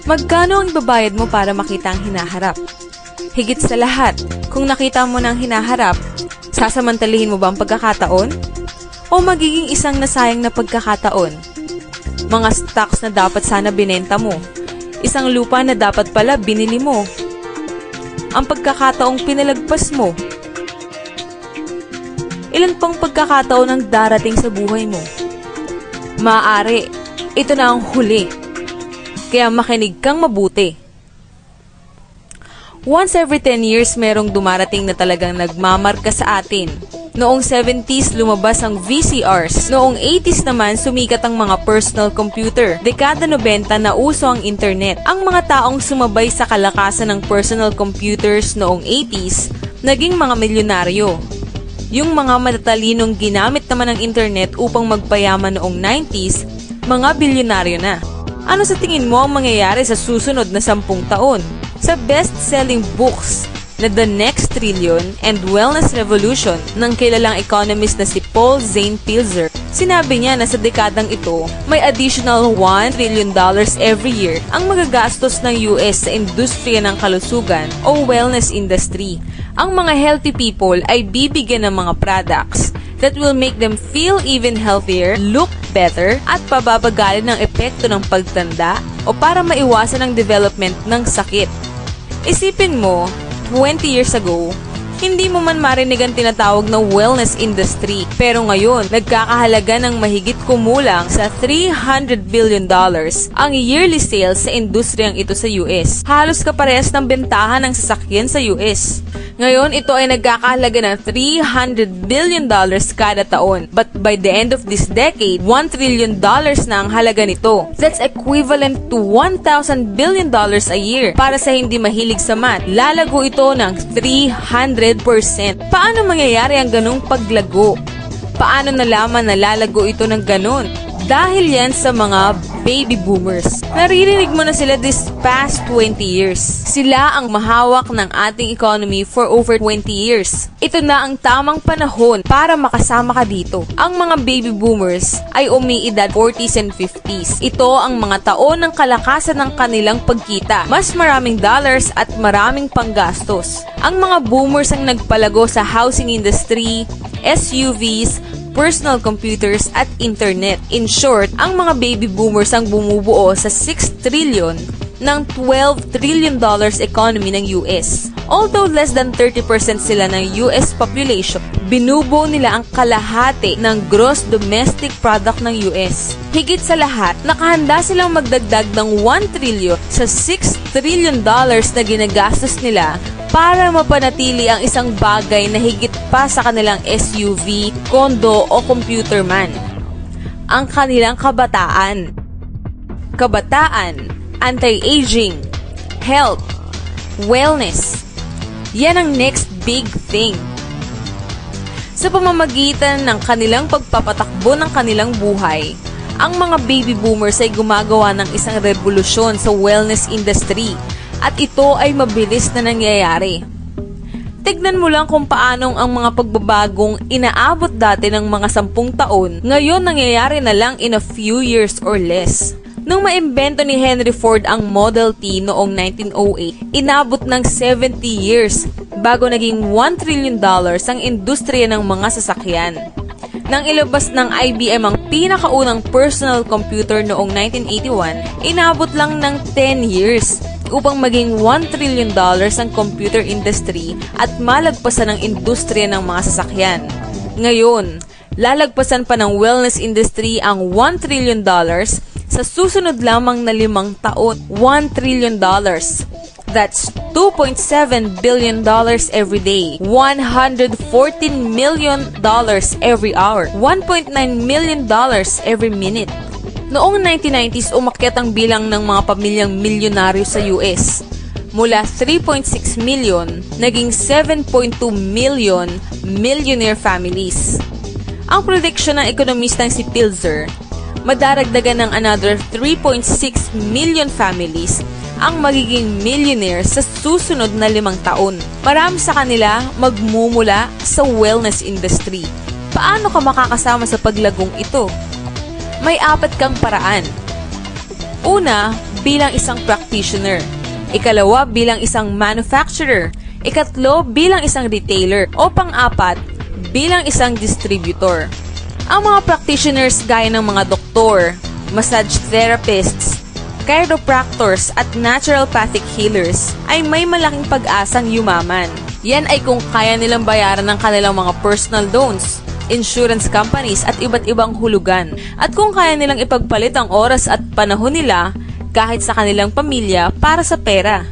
Magkano ang ibabayad mo para makita ang hinaharap? Higit sa lahat, kung nakita mo ng hinaharap, sasamantalihin mo ba ang pagkakataon? O magiging isang nasayang na pagkakataon? Mga stocks na dapat sana binenta mo, isang lupa na dapat pala binili mo, ang pagkakataong pinalagpas mo. Ilan pang pagkakataon ang darating sa buhay mo? Maaari, ito na ang huli. Kaya makinig kang mabuti. Once every 10 years, merong dumarating na talagang nagmamarka sa atin. Noong 70s, lumabas ang VCRs. Noong 80s naman, sumikat ang mga personal computer. Dekada 90, nauso ang internet. Ang mga taong sumabay sa kalakasan ng personal computers noong 80s, naging mga milyonaryo. Yung mga matatalinong ginamit naman ng internet upang magpayaman noong 90s, mga bilyonaryo na. Ano sa tingin mo ang mangyayari sa susunod na 10 taon? Sa best-selling books na The Next Trillion and Wellness Revolution ng kilalang economist na si Paul Zane Pilzer, sinabi niya na sa dekadang ito, may additional $1 trillion every year ang magagastos ng US sa industriya ng kalusugan o wellness industry. Ang mga healthy people ay bibigyan ng mga products that will make them feel even healthier, look better, at pababagalin ng epekto ng pagtanda o para maiwasan ang development ng sakit. Isipin mo, 20 years ago, hindi mo man marinig ang tinatawag na wellness industry. Pero ngayon, nagkakahalaga ng mahigit kumulang sa $300 billion ang yearly sales sa industriyang ito sa US. Halos kaparehas ng bentahan ng sasakyan sa US. Ngayon, ito ay nagkakahalaga ng $300 billion kada taon. But by the end of this decade, $1 trillion na ang halaga nito. That's equivalent to $1,000 billion a year. Para sa hindi mahilig sa math, lalago ito ng 300%. Paano mangyayari ang ganung paglago? Paano nalaman na lalago ito ng ganun? Dahil yan sa mga baby boomers. Naririnig mo na sila this past 20 years. Sila ang mahawak ng ating economy for over 20 years. Ito na ang tamang panahon para makasama ka dito. Ang mga baby boomers ay umiidad 40s and 50s. Ito ang mga taon ng kalakasan ng kanilang pagkita. Mas maraming dollars at maraming panggastos. Ang mga boomers ang nagpalago sa housing industry, SUVs, personal computers at internet. In short, ang mga baby boomers ang bumubuo sa 6 trillion ng $12 trillion economy ng US. Although less than 30% sila ng US population, binubuo nila ang kalahati ng gross domestic product ng US. Higit sa lahat, nakahanda silang magdagdag ng 1 trillion sa $6 trillion na ginagastos nila para mapanatili ang isang bagay na higit pa sa kanilang SUV, kondo o computer man. Ang kanilang kabataan. Kabataan, anti-aging, health, wellness. Yan ang next big thing. Sa pamamagitan ng kanilang pagpapatakbo ng kanilang buhay, ang mga baby boomers ay gumagawa ng isang revolusyon sa wellness industry. At ito ay mabilis na nangyayari. Tignan mo lang kung paanong ang mga pagbabagong inaabot dati ng mga 10 taon, ngayon nangyayari na lang in a few years or less. Nung maimbento ni Henry Ford ang Model T noong 1908, inabot ng 70 years bago naging $1 trillion ang industriya ng mga sasakyan. Nang ilabas ng IBM ang pinakaunang personal computer noong 1981, inabot lang ng 10 years upang maging $1 trillion ang computer industry at malagpasan ang industriya ng mga sasakyan. Ngayon, lalagpasan pa ng wellness industry ang $1 trillion sa susunod lamang na 5 taon. $1 trillion. That's $2.7 billion every day, $114 million every hour, $1.9 million every minute. Noong 1990s, umakyat ang bilang ng mga pamilyang milyonaryo sa US. Mula 3.6 million, naging 7.2 million millionaire families. Ang prediction ng ekonomistang si Pilzer, madaragdagan ng another 3.6 million families ang magiging millionaire sa susunod na 5 taon. Marami sa kanila magmumula sa wellness industry. Paano ka makakasama sa paglagong ito? May 4 kang paraan. Una, bilang isang practitioner. Ikalawa, bilang isang manufacturer. Ikatlo, bilang isang retailer. O pang-apat, bilang isang distributor. Ang mga practitioners gaya ng mga doktor, massage therapists, chiropractors at naturopathic healers ay may malaking pag-asang yumaman. Yan ay kung kaya nilang bayaran ng kanilang mga personal loans, insurance companies at iba't ibang hulugan, at kung kaya nilang ipagpalit ang oras at panahon nila kahit sa kanilang pamilya para sa pera.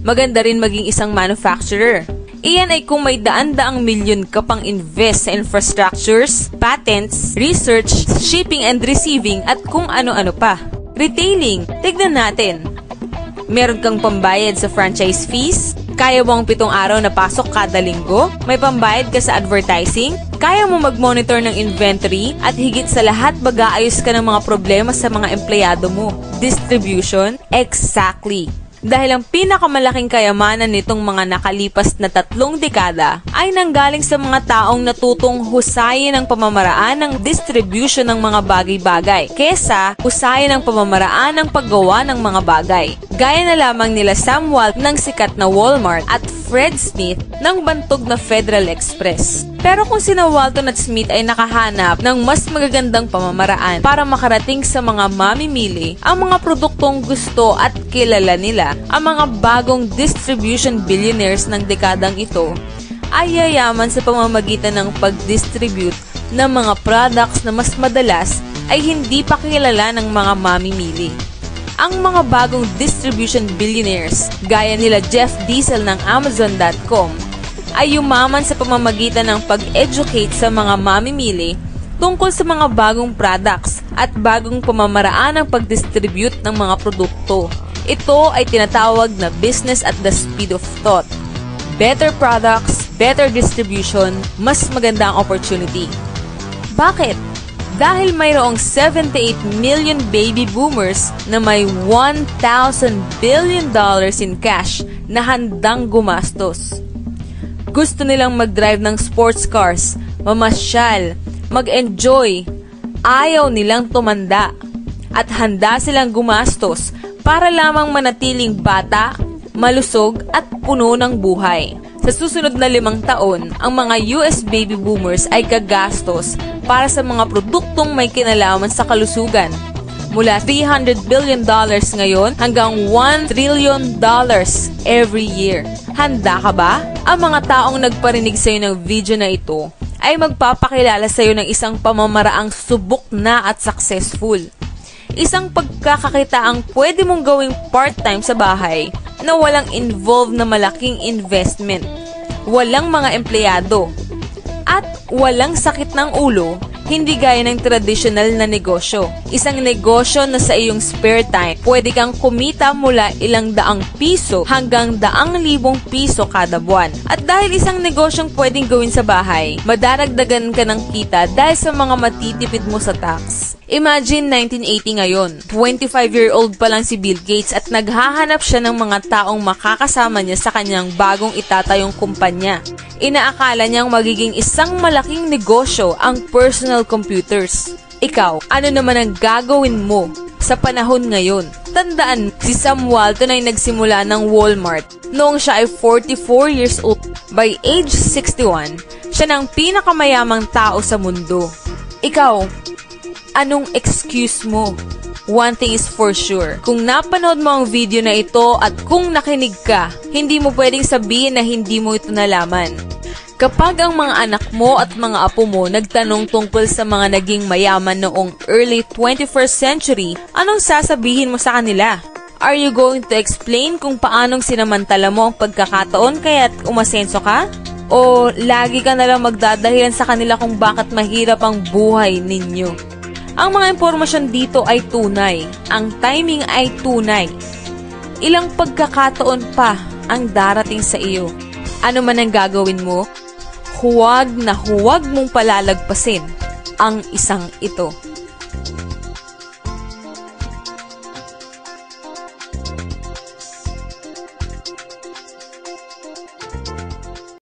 Maganda rin maging isang manufacturer. Iyan ay kung may daan-daang milyon ka pang invest sa infrastructures, patents, research, shipping and receiving at kung ano-ano pa. Retailing, tignan natin. Meron kang pambayad sa franchise fees? Kaya mo ang 7 araw na pasok kada linggo? May pambayad ka sa advertising? Kaya mo mag-monitor ng inventory? At higit sa lahat, mag-aayos ka ng mga problema sa mga empleyado mo? Distribution? Exactly. Dahil ang pinakamalaking kayamanan nitong mga nakalipas na 3 dekada ay nanggaling sa mga taong natutong husayin ang pamamaraan ng distribution ng mga bagay-bagay kesa husayin ang pamamaraan ng paggawa ng mga bagay. Gaya na lamang nila Sam Walton ng sikat na Walmart at Fred Smith ng bantog na Federal Express. Pero kung sina Walton at Smith ay nakahanap ng mas magagandang pamamaraan para makarating sa mga mamimili ang mga produktong gusto at kilala nila, ang mga bagong distribution billionaires ng dekadang ito ay yayaman sa pamamagitan ng pag-distribute ng mga products na mas madalas ay hindi pa kilala ng mga mamimili. Ang mga bagong distribution billionaires gaya nila Jeff Bezos ng Amazon.com ay yumaman sa pamamagitan ng pag-educate sa mga mamimili tungkol sa mga bagong products at bagong pamamaraan ng pag-distribute ng mga produkto. Ito ay tinatawag na business at the speed of thought. Better products, better distribution, mas maganda ang opportunity. Bakit? Dahil mayroong 78 million baby boomers na may $1,000 billion in cash na handang gumastos. Gusto nilang mag-drive ng sports cars, mamasyal, mag-enjoy, ayaw nilang tumanda, at handa silang gumastos para lamang manatiling bata, malusog at puno ng buhay. Sa susunod na 5 taon, ang mga US baby boomers ay gagastos para sa mga produktong may kinalaman sa kalusugan. Mula $300 billion ngayon hanggang $1 trillion every year. Handa ka ba? Ang mga taong nagparinig sa iyo ng video na ito ay magpapakilala sa iyo ng isang pamamaraang subok na at successful. Isang pagkakakitaang pwede mong gawing part-time sa bahay na walang involved na malaking investment, walang mga empleyado, at walang sakit ng ulo, hindi gaya ng tradisyonal na negosyo. Isang negosyo na sa iyong spare time, pwede kang kumita mula ilang daang piso hanggang 100,000 piso kada buwan. At dahil isang negosyong pwedeng gawin sa bahay, madaragdagan ka ng kita dahil sa mga matitipid mo sa tax. Imagine 1980 ngayon, 25-year-old pa lang si Bill Gates at naghahanap siya ng mga taong makakasama niya sa kanyang bagong itatayong kumpanya. Inaakala niyang magiging isang malaking negosyo ang personal computers. Ikaw, ano naman ang gagawin mo sa panahon ngayon? Tandaan, si Sam Walton ay nagsimula ng Walmart noong siya ay 44 years old. By age 61, siya ng pinakamayamang tao sa mundo. Ikaw, anong excuse mo? One thing is for sure. Kung napanood mo ang video na ito at kung nakinig ka, hindi mo pwedeng sabihin na hindi mo ito nalaman. Kapag ang mga anak mo at mga apo mo nagtanong tungkol sa mga naging mayaman noong early 21st century, anong sasabihin mo sa kanila? Are you going to explain kung paanong sinamantala mo ang pagkakataon kaya't umasenso ka? O lagi ka nalang magdadahilan sa kanila kung bakit mahirap ang buhay ninyo? Ang mga impormasyon dito ay tunay. Ang timing ay tunay. Ilang pagkakataon pa ang darating sa iyo. Ano man ang gagawin mo, huwag na huwag mong palalagpasin ang isang ito.